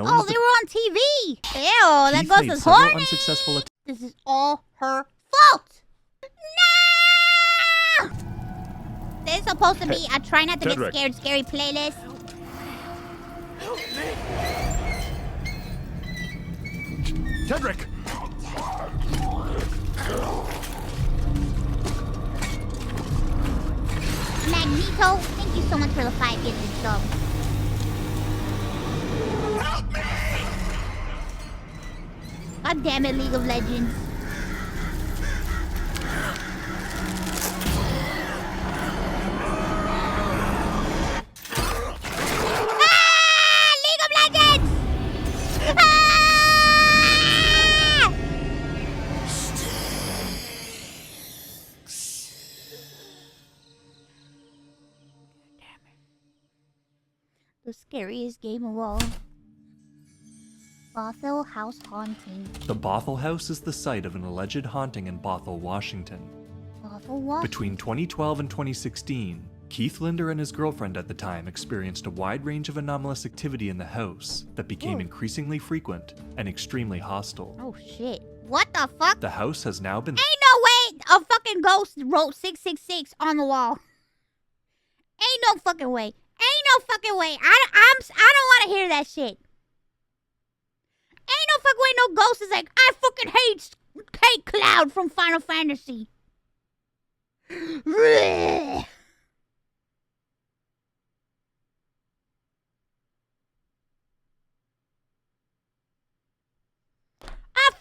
Oh, they were on TV. Ew, that ghost is horny. This is all her fault. No! This is supposed to be a try not to get scared scary playlist. Tedrick! Magneto, thank you so much for the 5 gifted subs. Help me! God damn it, League of Legends. Ah! League of Legends! Ah! The scariest game of all. Bothell House Haunting. The Bothell House is the site of an alleged haunting in Bothell, Washington. Bothell, Washington. Between 2012 and 2016, Keith Linder and his girlfriend at the time experienced a wide range of anomalous activity in the house that became increasingly frequent and extremely hostile. Oh shit. What the fuck? The house has now been— Ain't no way a fucking ghost wrote 666 on the wall. Ain't no fucking way. Ain't no fucking way. I don't want to hear that shit. Ain't no fucking way no ghost is like, I fucking hate Cloud from Final Fantasy. I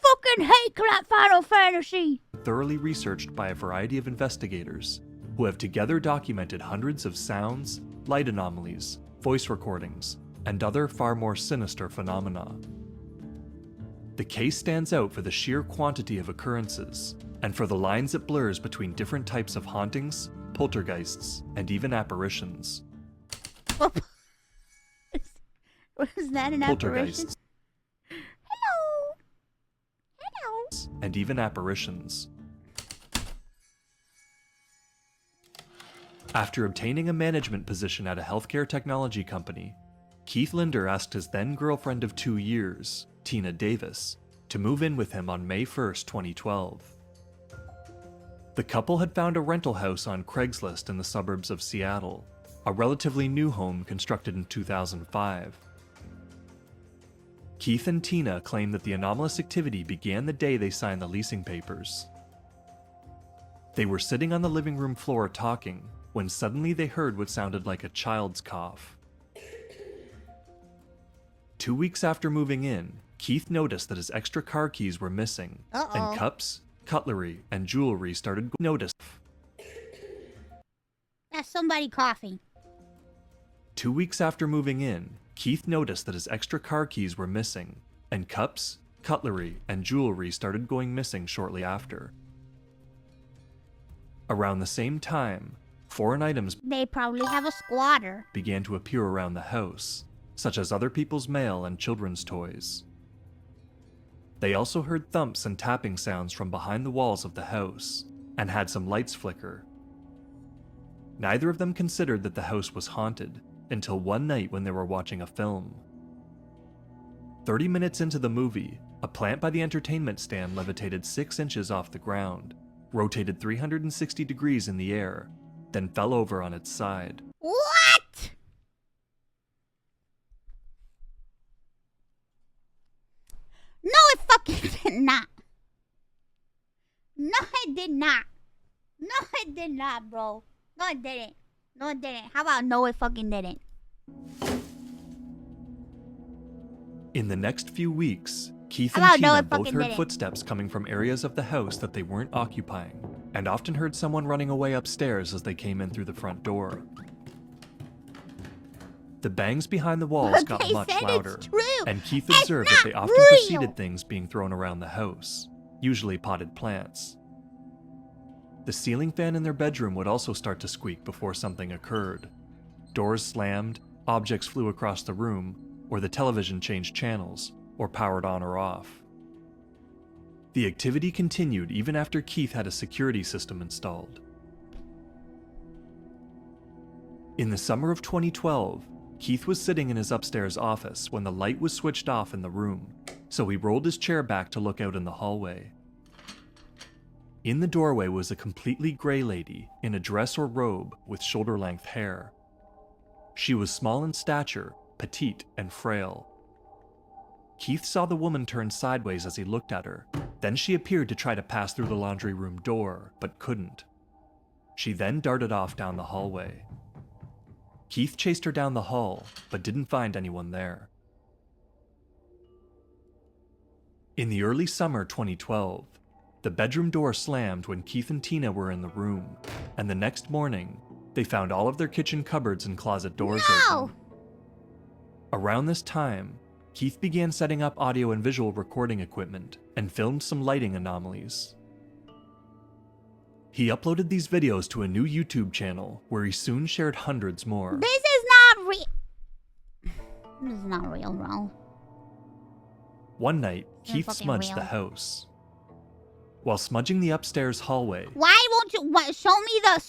fucking hate Final Fantasy. thoroughly researched by a variety of investigators who have together documented hundreds of sounds, light anomalies, voice recordings, and other far more sinister phenomena. The case stands out for the sheer quantity of occurrences, and for the lines it blurs between different types of hauntings, poltergeists, and even apparitions. Was that an apparition? Hello? Hello? And even apparitions. After obtaining a management position at a healthcare technology company, Keith Linder asked his then-girlfriend of 2 years, Tina Davis, to move in with him on May 1st, 2012. The couple had found a rental house on Craigslist in the suburbs of Seattle, a relatively new home constructed in 2005. Keith and Tina claim that the anomalous activity began the day they signed the leasing papers. They were sitting on the living room floor talking when suddenly they heard what sounded like a child's cough. 2 weeks after moving in, Keith noticed that his extra car keys were missing, and cups, cutlery, and jewelry started to notice. That's somebody coughing. 2 weeks after moving in, Keith noticed that his extra car keys were missing, and cups, cutlery, and jewelry started going missing shortly after. Around the same time, foreign items They probably have a squatter. began to appear around the house, such as other people's mail and children's toys. They also heard thumps and tapping sounds from behind the walls of the house, and had some lights flicker. Neither of them considered that the house was haunted, until one night when they were watching a film. 30 minutes into the movie, a plant by the entertainment stand levitated 6 inches off the ground, rotated 360 degrees in the air, then fell over on its side. What? No, it fucking did not. No, it did not. No, it did not, bro. No, it didn't. No, it didn't. How about no, it fucking didn't? In the next few weeks, Keith How and about no, Tina it both fucking heard didn't? footsteps coming from areas of the house that they weren't occupying, and often heard someone running away upstairs as they came in through the front door. The bangs behind the walls got They much said louder, it's true. and Keith It's observed that they not often real. preceded things being thrown around the house, usually potted plants. The ceiling fan in their bedroom would also start to squeak before something occurred. Doors slammed, objects flew across the room, or the television changed channels, or powered on or off. The activity continued even after Keith had a security system installed. In the summer of 2012, Keith was sitting in his upstairs office when the light was switched off in the room, so he rolled his chair back to look out in the hallway. In the doorway was a completely gray lady in a dress or robe with shoulder-length hair. She was small in stature, petite and frail. Keith saw the woman turn sideways as he looked at her. Then she appeared to try to pass through the laundry room door, but couldn't. She then darted off down the hallway. Keith chased her down the hall, but didn't find anyone there. In the early summer 2012, the bedroom door slammed when Keith and Tina were in the room, and the next morning, they found all of their kitchen cupboards and closet doors open. Around this time, Keith began setting up audio and visual recording equipment and filmed some lighting anomalies. He uploaded these videos to a new YouTube channel where he soon shared hundreds more. This is not real. This is not real, bro. One night, It's not Keith fucking smudged real. the house. While smudging the upstairs hallway, Why won't you show me the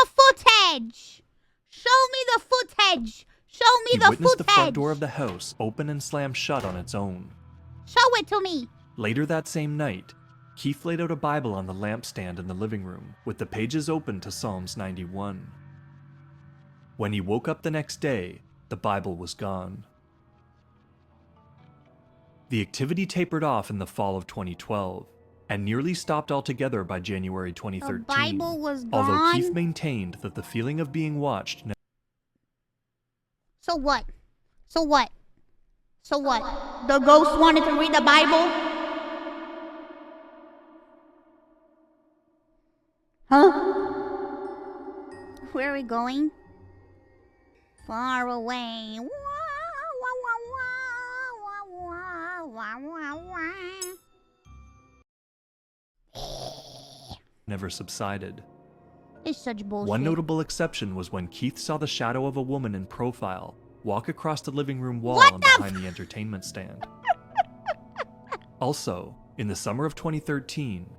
footage? Show me the footage. Show me he the witnessed the front footage. door of the house open and slam shut on its own. Show it to me. Later that same night, Keith laid out a Bible on the lampstand in the living room, with the pages open to Psalms 91. When he woke up the next day, the Bible was gone. The activity tapered off in the fall of 2012, and nearly stopped altogether by January 2013. The Bible was Although gone. Keith maintained that the feeling of being watched So what? So what? So what? The ghost wanted to read the Bible? Huh? Where are we going? Far away. Wah, wah, wah, wah, wah, wah, wah, wah. never subsided. It's such bullshit. One notable exception was when Keith saw the shadow of a woman in profile walk across the living room wall What and the behind the entertainment stand. Also, in the summer of 2013,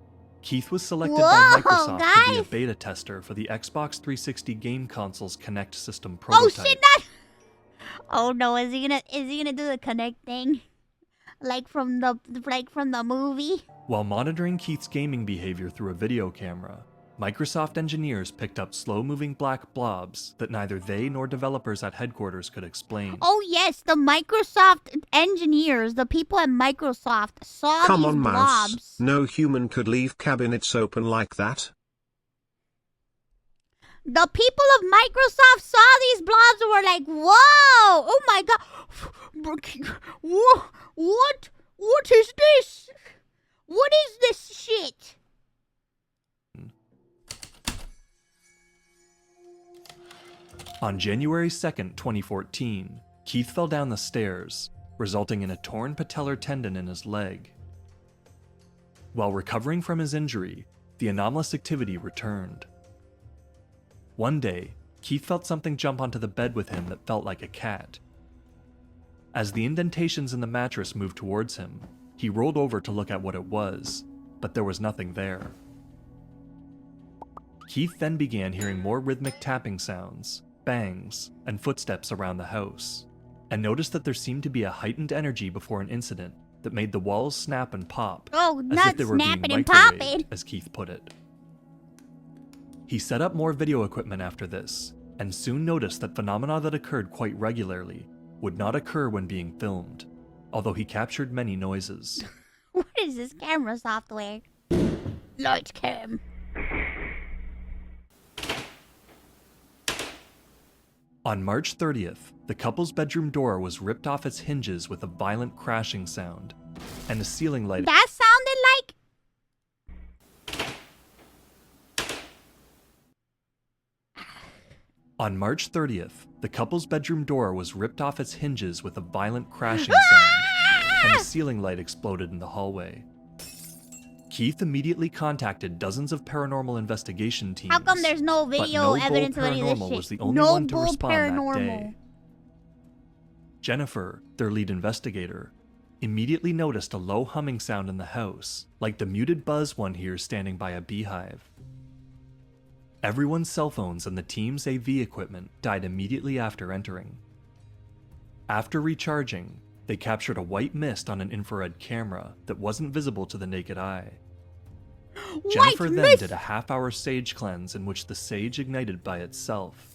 Keith was selected by Whoa, Microsoft to be a guys. beta tester for the Xbox 360 game console's Kinect system Oh prototype. shit! Not. Oh no! Is he gonna do the Connect thing, like from the movie? While monitoring Keith's gaming behavior through a video camera, Microsoft engineers picked up slow-moving black blobs that neither they nor developers at headquarters could explain. Oh yes, the Microsoft engineers, the people at Microsoft saw Come these on, mouse. blobs. No human could leave cabinets open like that. The people of Microsoft saw these blobs and were like, "Whoa! Oh my god! What? What is this? What is this shit?" On January 2nd, 2014, Keith fell down the stairs, resulting in a torn patellar tendon in his leg. While recovering from his injury, the anomalous activity returned. One day, Keith felt something jump onto the bed with him that felt like a cat. As the indentations in the mattress moved towards him, he rolled over to look at what it was, but there was nothing there. Keith then began hearing more rhythmic tapping sounds, bangs, and footsteps around the house, and noticed that there seemed to be a heightened energy before an incident that made the walls snap and pop, Oh, as not if they were being snapping and microwaved, popping. as Keith put it. He set up more video equipment after this, and soon noticed that phenomena that occurred quite regularly would not occur when being filmed, although he captured many noises. What is this camera software? Light cam. On March 30th, the couple's bedroom door was ripped off its hinges with a violent crashing sound, and a ceiling light That sounded like. On March 30th, the couple's bedroom door was ripped off its hinges with a violent crashing sound, and a ceiling light exploded in the hallway. Keith immediately contacted dozens of paranormal investigation teams. How come there's no but video no evidence Bull of any of this Paranormal shit? was the only No one to Bull respond Paranormal. that day. Jennifer, their lead investigator, immediately noticed a low humming sound in the house, like the muted buzz one hears standing by a beehive. Everyone's cell phones and the team's AV equipment died immediately after entering. After recharging, they captured a white mist on an infrared camera that wasn't visible to the naked eye. Jennifer then did a half-hour sage cleanse in which the sage ignited by itself.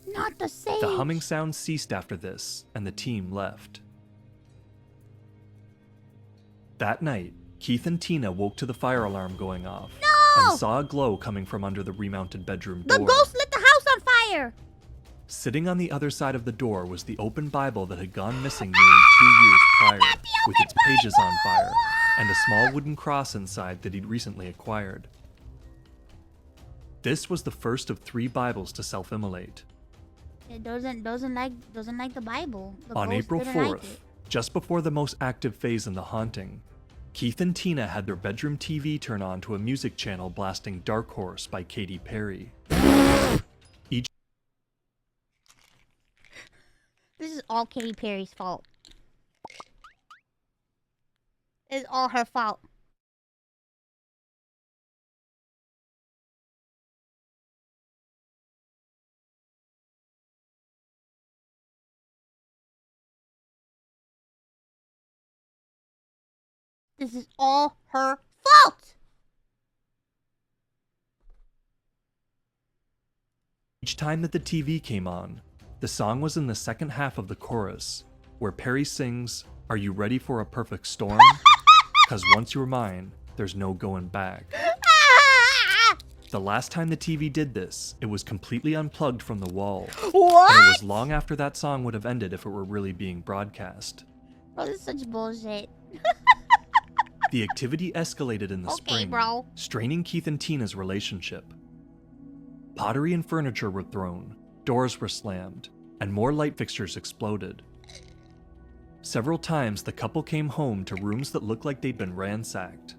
Not the sage. The humming sound ceased after this, and the team left. That night, Keith and Tina woke to the fire alarm going off and saw a glow coming from under the remounted bedroom door. The ghost lit the house on fire! Sitting on the other side of the door was the open Bible that had gone missing nearly 2 years prior, with its pages on fire, and a small wooden cross inside that he'd recently acquired. This was the first of 3 Bibles to self-immolate. It doesn't like the Bible. The On ghost April didn't 4th, like it. just before the most active phase in the haunting, Keith and Tina had their bedroom TV turn on to a music channel blasting Dark Horse by Katy Perry. This is all Katy Perry's fault. It's all her fault. This is all her fault! Each time that the TV came on, the song was in the second half of the chorus, where Perry sings, "Are you ready for a perfect storm? 'Cause once you're mine, there's no going back." The last time the TV did this, it was completely unplugged from the wall. What? And it was long after that song would have ended if it were really being broadcast. Bro, this is such bullshit. The activity escalated in the spring, bro. straining Keith and Tina's relationship. Pottery and furniture were thrown, doors were slammed, and more light fixtures exploded. Several times the couple came home to rooms that looked like they'd been ransacked.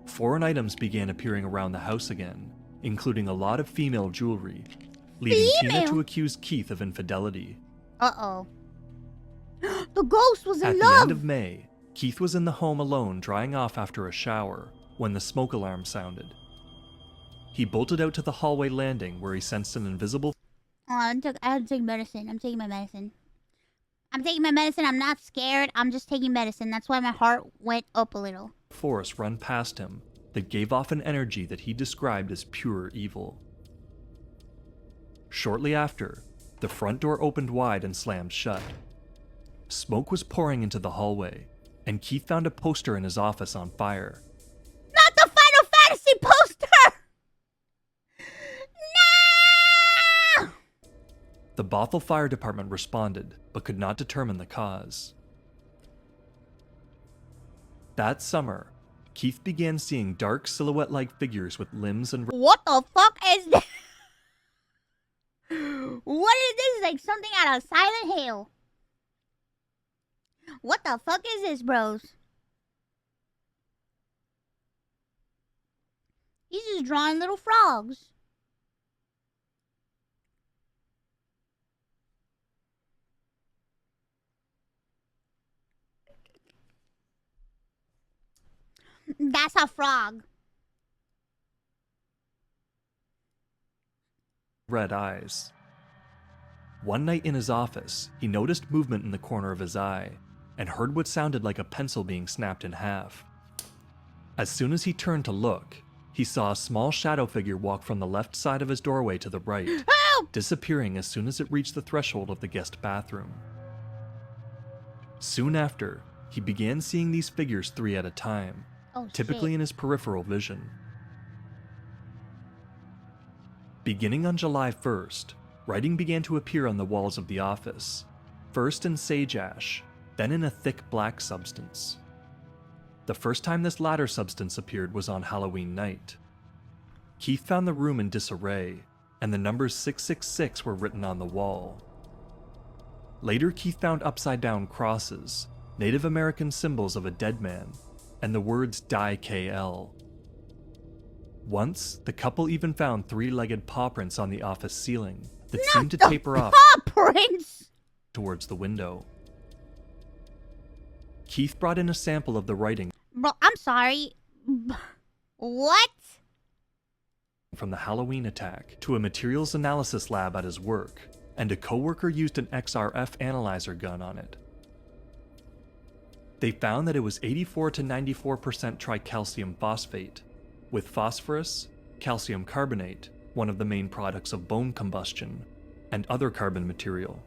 Foreign items began appearing around the house again, including a lot of female jewelry, leading Tina to accuse Keith of infidelity. Uh-oh. The ghost was in At love! the end of May, Keith was in the home alone drying off after a shower when the smoke alarm sounded. He bolted out to the hallway landing where he sensed an invisible I had to take medicine. I'm taking my medicine. I'm not scared. I'm just taking medicine. That's why my heart went up a little. force run past him that gave off an energy that he described as pure evil. Shortly after, the front door opened wide and slammed shut. Smoke was pouring into the hallway, and Keith found a poster in his office on fire. Not the Final Fantasy poster! No! The Bothell Fire Department responded, but could not determine the cause. That summer, Keith began seeing dark silhouette-like figures with limbs and... What the fuck is this? What is this? Like something out of Silent Hill. What the fuck is this, bros? He's just drawing little frogs. That's a frog. red eyes. One night in his office, he noticed movement in the corner of his eye, and heard what sounded like a pencil being snapped in half. As soon as he turned to look, he saw a small shadow figure walk from the left side of his doorway to the right, Help! disappearing as soon as it reached the threshold of the guest bathroom. Soon after, he began seeing these figures 3 at a time, typically in his peripheral vision. Beginning on July 1st, writing began to appear on the walls of the office, first in sage ash, then in a thick black substance. The first time this latter substance appeared was on Halloween night. Keith found the room in disarray, and the numbers 666 were written on the wall. Later, Keith found upside-down crosses, Native American symbols of a dead man, and the words Die KL. Once, the couple even found 3-legged paw prints on the office ceiling that seemed to taper off prints towards the window. Keith brought in a sample of the writing Bro, I'm sorry. What? from the Halloween attack to a materials analysis lab at his work, and a coworker used an XRF analyzer gun on it. They found that it was 84 to 94% tricalcium phosphate, with phosphorus, calcium carbonate, one of the main products of bone combustion, and other carbon material.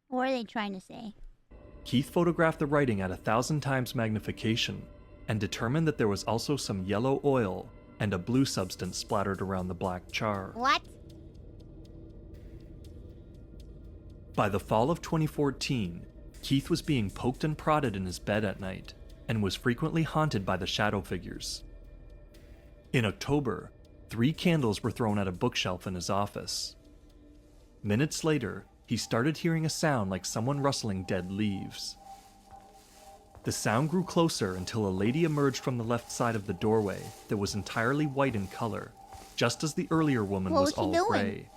What are they trying to say? Keith photographed the writing at 1,000 times magnification and determined that there was also some yellow oil and a blue substance splattered around the black char. What? By the fall of 2014, Keith was being poked and prodded in his bed at night and was frequently haunted by the shadow figures. In October, 3 candles were thrown at a bookshelf in his office. Minutes later, he started hearing a sound like someone rustling dead leaves. The sound grew closer until a lady emerged from the left side of the doorway that was entirely white in color, just as the earlier woman What was was she all doing? gray.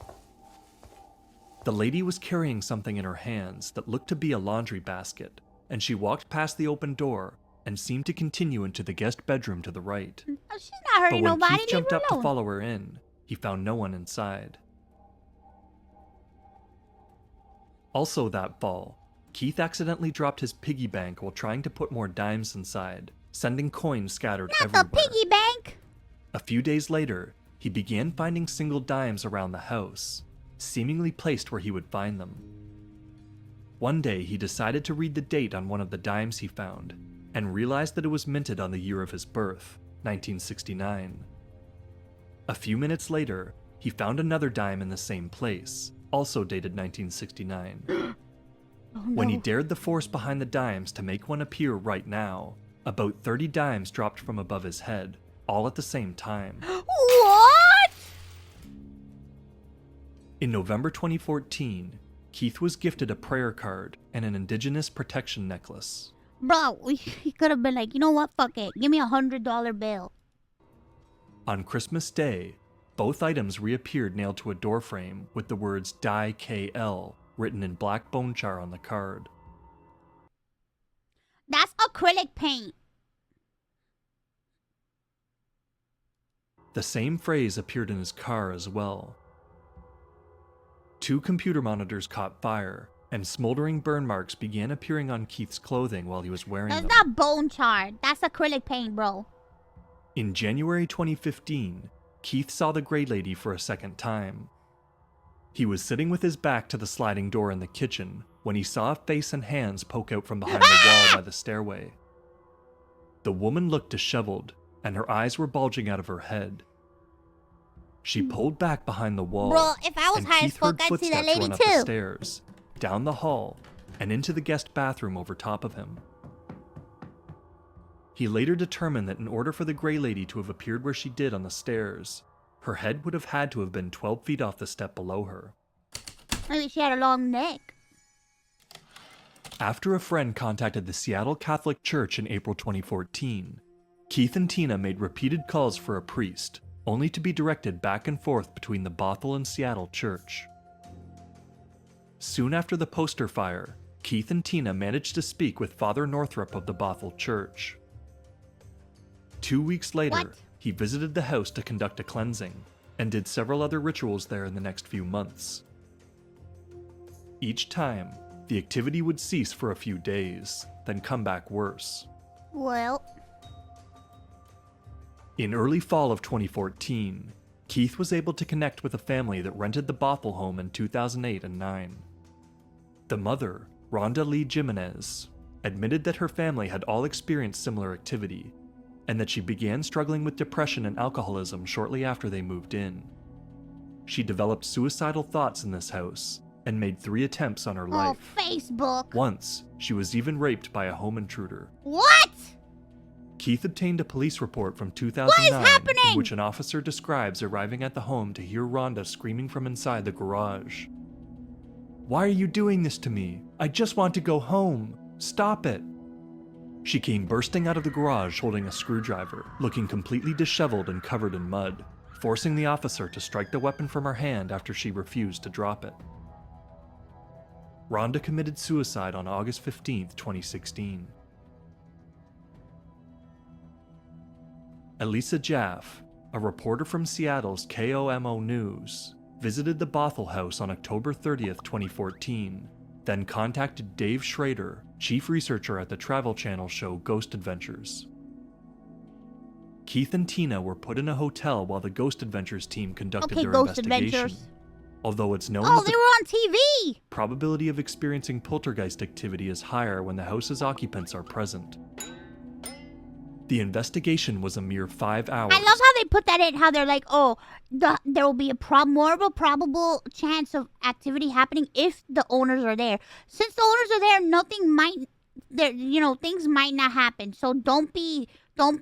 The lady was carrying something in her hands that looked to be a laundry basket, and she walked past the open door and seemed to continue into the guest bedroom to the right. Oh, she's not But hurting when nobody. Keith Leave jumped her up to alone. follow her in, he found no one inside. Also that fall, Keith accidentally dropped his piggy bank while trying to put more dimes inside, sending coins scattered Not the everywhere. piggy bank. A few days later, he began finding single dimes around the house, seemingly placed where he would find them. One day, he decided to read the date on one of the dimes he found, and realized that it was minted on the year of his birth, 1969. A few minutes later, he found another dime in the same place, also dated 1969. Oh, When he no. dared the force behind the dimes to make one appear right now, about 30 dimes dropped from above his head, all at the same time. What? In November 2014, Keith was gifted a prayer card and an indigenous protection necklace. Bro, he could have been like, you know what? Fuck it. Give me $100 bill. On Christmas Day, both items reappeared nailed to a doorframe with the words Die KL written in black bone char on the card. That's acrylic paint. The same phrase appeared in his car as well. 2 computer monitors caught fire, and smoldering burn marks began appearing on Keith's clothing while he was wearing That's them. not bone char. That's acrylic paint, bro. In January 2015, Keith saw the Grey Lady for a second time. He was sitting with his back to the sliding door in the kitchen when he saw a face and hands poke out from behind the wall by the stairway. The woman looked disheveled, and her eyes were bulging out of her head. She pulled back behind the wall, Bro, if I was and high as Keith fuck, heard I'd see that footsteps lady run up the too. stairs, down the hall, and into the guest bathroom over top of him. He later determined that in order for the Grey Lady to have appeared where she did on the stairs, her head would have had to have been 12 feet off the step below her. Maybe she had a long neck. After a friend contacted the Seattle Catholic Church in April 2014, Keith and Tina made repeated calls for a priest, only to be directed back and forth between the Bothell and Seattle Church. Soon after the poster fire, Keith and Tina managed to speak with Father Northrup of the Bothell Church. 2 weeks later, What? he visited the house to conduct a cleansing, and did several other rituals there in the next few months. Each time, the activity would cease for a few days, then come back worse. Well, In early fall of 2014, Keith was able to connect with a family that rented the Bothell home in 2008 and 9. The mother, Rhonda Lee Jimenez, admitted that her family had all experienced similar activity, and that she began struggling with depression and alcoholism shortly after they moved in. She developed suicidal thoughts in this house, and made 3 attempts on her oh, life. Facebook. Once, she was even raped by a home intruder. What? Keith obtained a police report from 2009 happening? in which an officer describes arriving at the home to hear Rhonda screaming from inside the garage. "Why are you doing this to me? I just want to go home. Stop it." She came bursting out of the garage holding a screwdriver, looking completely disheveled and covered in mud, forcing the officer to strike the weapon from her hand after she refused to drop it. Rhonda committed suicide on August 15, 2016. Elisa Jaffe, a reporter from Seattle's KOMO News, visited the Bothell house on October 30th, 2014, then contacted Dave Schrader, chief researcher at the Travel Channel show Ghost Adventures. Keith and Tina were put in a hotel while the Ghost Adventures team conducted their Ghost investigation. Adventures. Although it's known Oh, that they were on TV! probability of experiencing poltergeist activity is higher when the house's occupants are present. The investigation was a mere 5 hours. I love how they put that in, how they're like, oh, there will be a more of a probable chance of activity happening if the owners are there. Since the owners are there, things might not happen. So don't be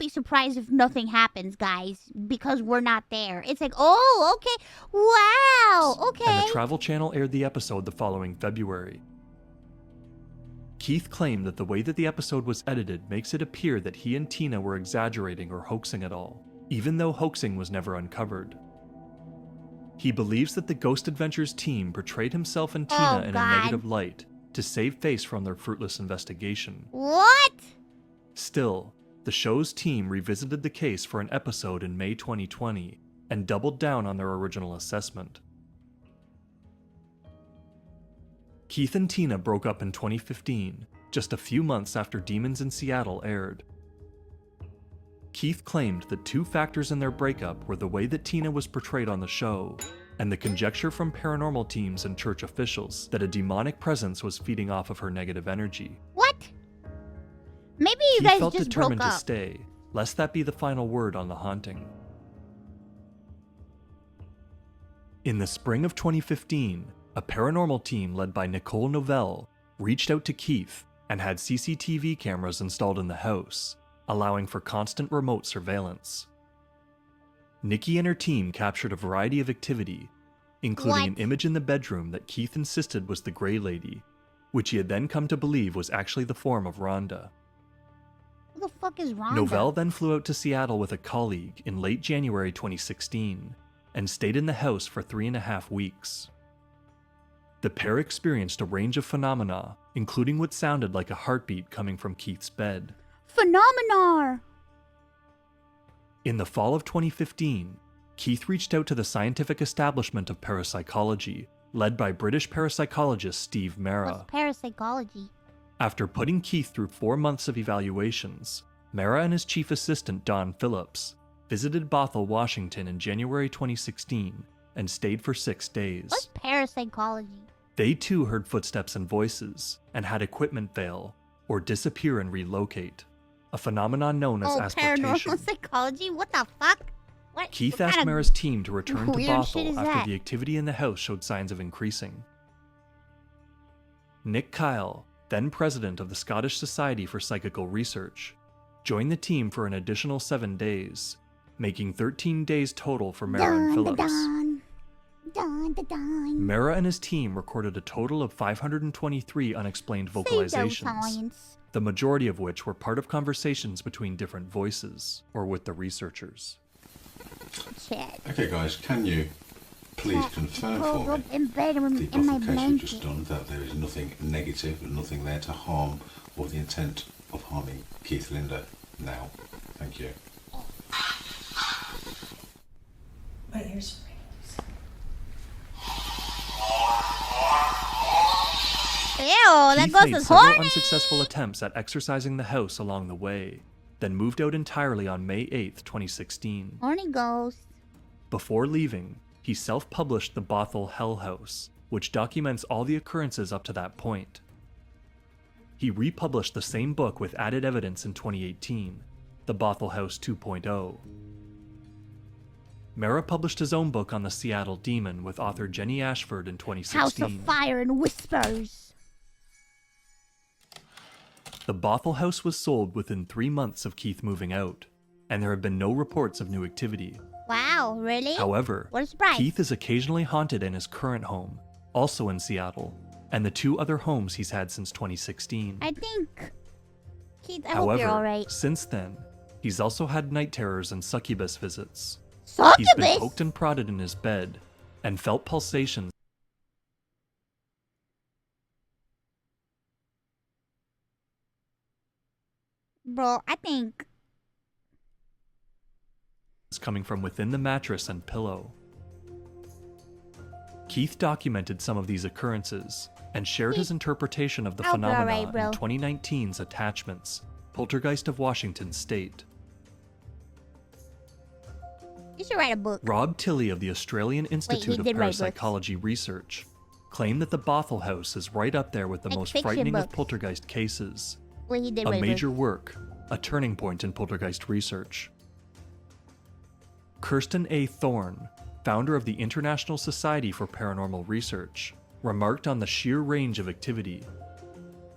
surprised if nothing happens, guys, because we're not there. It's like, oh, okay, wow, okay. And the Travel Channel aired the episode the following February. Keith claimed that the way that the episode was edited makes it appear that he and Tina were exaggerating or hoaxing it all, even though hoaxing was never uncovered. He believes that the Ghost Adventures team portrayed himself and Tina in a negative light to save face from their fruitless investigation. What? Still, the show's team revisited the case for an episode in May 2020 and doubled down on their original assessment. Keith and Tina broke up in 2015, just a few months after Demons in Seattle aired. Keith claimed that 2 factors in their breakup were the way that Tina was portrayed on the show, and the conjecture from paranormal teams and church officials that a demonic presence was feeding off of her negative energy. What? Maybe you Keith guys felt just determined broke to up. stay, lest that be the final word on the haunting. In the spring of 2015, a paranormal team led by Nicole Novell reached out to Keith and had CCTV cameras installed in the house, allowing for constant remote surveillance. Nikki and her team captured a variety of activity, including an image in the bedroom that Keith insisted was the Grey Lady, which he had then come to believe was actually the form of Rhonda. Who the fuck is Rhonda? Novell then flew out to Seattle with a colleague in late January 2016 and stayed in the house for 3.5 weeks. The pair experienced a range of phenomena, including what sounded like a heartbeat coming from Keith's bed. Phenomenar! In the fall of 2015, Keith reached out to the scientific establishment of parapsychology, led by British parapsychologist Steve Mara. What's parapsychology? After putting Keith through 4 months of evaluations, Mara and his chief assistant Don Phillips visited Bothell, Washington in January 2016 and stayed for 6 days. What's parapsychology? They too heard footsteps and voices, and had equipment fail, or disappear and relocate, a phenomenon known as asportation. Paranormal psychology? What the fuck? What? Keith what asked kind of Mara's team to return to weird shit is Bothell after that? the activity in the house showed signs of increasing. Nick Kyle, then president of the Scottish Society for Psychical Research, joined the team for an additional 7 days, making 13 days total for Mara and Phillips. Mara and his team recorded a total of 523 unexplained vocalizations, the majority of which were part of conversations between different voices, or with the researchers. Shit. Okay guys, can you please confirm for me in bed the in my Bothell case we've blanket. just done, that there is nothing negative and nothing there to harm or the intent of harming Keith Linder now? Thank you. My ears are Ew, that Keith ghost made is several horny! unsuccessful attempts at exorcising the house along the way, then moved out entirely on May 8th, 2016. Horny ghost. Before leaving, he self-published The Bothell Hell House, which documents all the occurrences up to that point. He republished the same book with added evidence in 2018, The Bothell House 2.0. Mara published his own book on the Seattle Demon with author Jenny Ashford in 2016. House of Fire and Whispers. The Bothell House was sold within 3 months of Keith moving out, and there have been no reports of new activity. Wow, really? However, What a surprise. Keith is occasionally haunted in his current home, also in Seattle, and the 2 other homes he's had since 2016. I think... Keith, I hope However, you're alright. since then, he's also had night terrors and succubus visits. He's Succubus? been poked and prodded in his bed, and felt pulsations Bro, I think... coming from within the mattress and pillow. Keith documented some of these occurrences and shared his interpretation of the I'll be phenomena alright, bro. in 2019's Attachments, Poltergeist of Washington State. You should write a book. Rob Tilley of the Australian Institute of did write books. Parapsychology Research claimed that the Bothell house is right up there with the Like most fiction frightening of books. poltergeist cases. Well, he did A write major books. work, a turning point in poltergeist research. Kirsten A. Thorne, founder of the International Society for Paranormal Research, remarked on the sheer range of activity.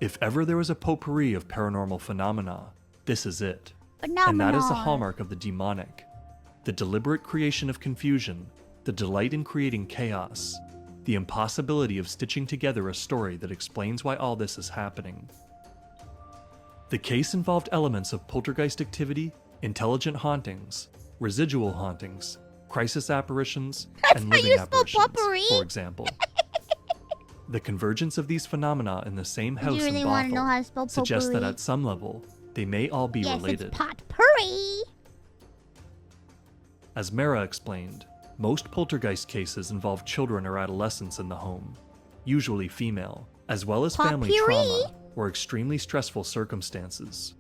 If ever there was a potpourri of paranormal phenomena, this is it. And that is the hallmark of the demonic. The deliberate creation of confusion, the delight in creating chaos, the impossibility of stitching together a story that explains why all this is happening. The case involved elements of poltergeist activity, intelligent hauntings, residual hauntings, crisis apparitions, and how living you spell apparitions, potpourri? for example. The convergence of these phenomena in the same Do house you really in want to know how to spell Bothell suggests that potpourri? at some level, they may all be Yes, related. it's potpourri. As Mara explained, most poltergeist cases involve children or adolescents in the home, usually female, as well as family Potpourri? trauma or extremely stressful circumstances.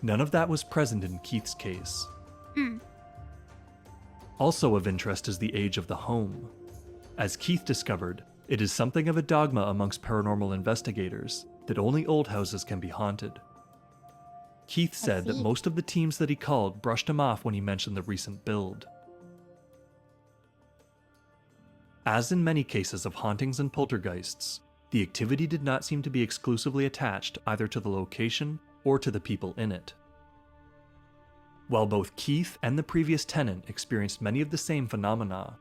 None of that was present in Keith's case. Also of interest is the age of the home. As Keith discovered, it is something of a dogma amongst paranormal investigators that only old houses can be haunted. Keith said that see. most of the teams that he called brushed him off when he mentioned the recent build. As in many cases of hauntings and poltergeists, the activity did not seem to be exclusively attached either to the location or to the people in it. While both Keith and the previous tenant experienced many of the same phenomena,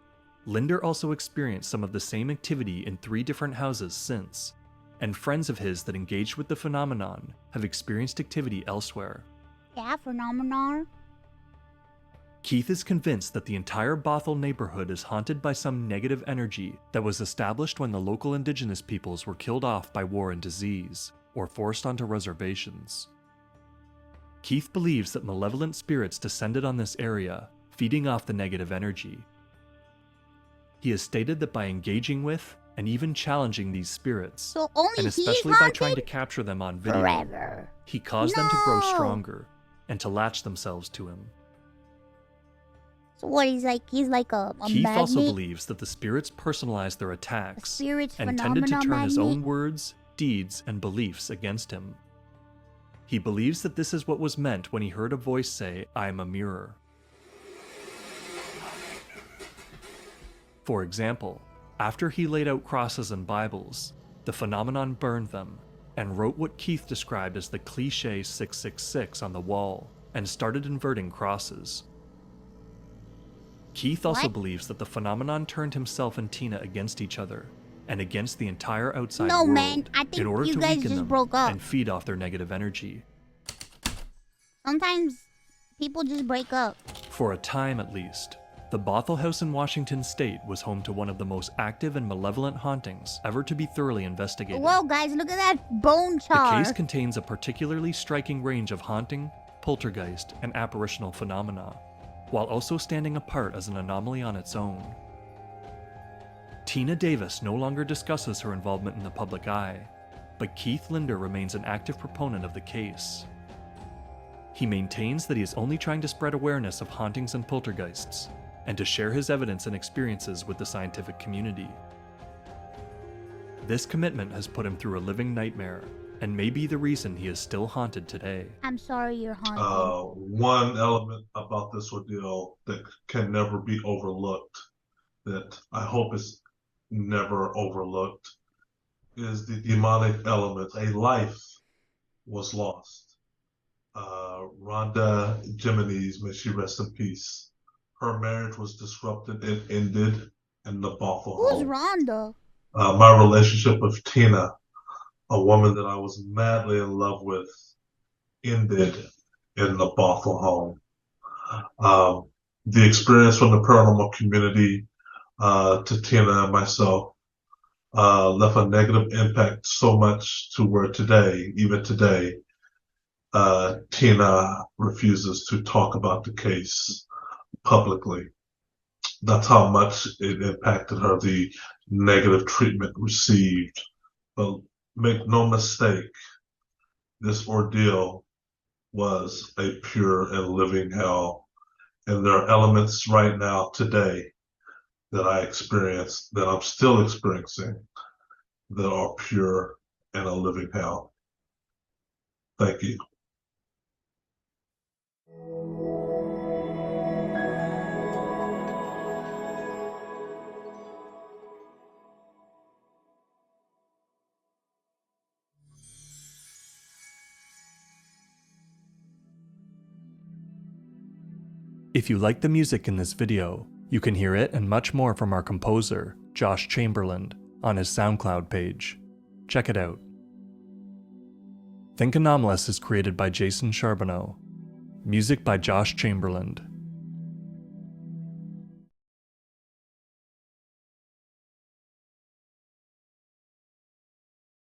Linder also experienced some of the same activity in 3 different houses since, and friends of his that engaged with the phenomenon have experienced activity elsewhere. Yeah, phenomenon. Keith is convinced that the entire Bothell neighborhood is haunted by some negative energy that was established when the local indigenous peoples were killed off by war and disease, or forced onto reservations. Keith believes that malevolent spirits descended on this area, feeding off the negative energy. He has stated that by engaging with and even challenging these spirits, So only and he's especially by trying to haunted capture them on video, forever. he caused them to grow No. stronger and to latch themselves to him. So what? He's like a Keith magnet. also believes that the spirits personalized their attacks Spirits and tended to phenomena turn his magnet. own words, deeds, and beliefs against him. He believes that this is what was meant when he heard a voice say, "I am a mirror." For example, after he laid out crosses and Bibles, the phenomenon burned them and wrote what Keith described as the cliché 666 on the wall and started inverting crosses. Keith also What? believes that the phenomenon turned himself and Tina against each other and against the entire outside No, world man, I think in order you to guys weaken just them broke up. and feed off their negative energy. Sometimes people just break up. For a time at least, the Bothell House in Washington State was home to one of the most active and malevolent hauntings ever to be thoroughly investigated. Whoa, guys, look at that bone The char. case contains a particularly striking range of haunting, poltergeist, and apparitional phenomena, while also standing apart as an anomaly on its own. Tina Davis no longer discusses her involvement in the public eye, but Keith Linder remains an active proponent of the case. He maintains that he is only trying to spread awareness of hauntings and poltergeists, and to share his evidence and experiences with the scientific community. This commitment has put him through a living nightmare, and may be the reason he is still haunted today. I'm sorry you're haunted. One element about this ordeal that can never be overlooked, that I hope is never overlooked, is the demonic element. A life was lost. Rhonda Jimenez, may she rest in peace. Her marriage was disrupted and ended in the Bothell Who's home. Rhonda? My relationship with Tina, a woman that I was madly in love with, ended in the Bothell home. The experience from the paranormal community to Tina and myself left a negative impact so much to where today, even today, Tina refuses to talk about the case publicly. That's how much it impacted her. The negative treatment received. But make no mistake, this ordeal was a pure and living hell. And there are elements right now, today, that I experienced, that I'm still experiencing, that are pure and a living hell. Thank you. If you like the music in this video, you can hear it and much more from our composer, Josh Chamberlain, on his SoundCloud page. Check it out. Think Anomalous is created by Jason Charbonneau. Music by Josh Chamberlain.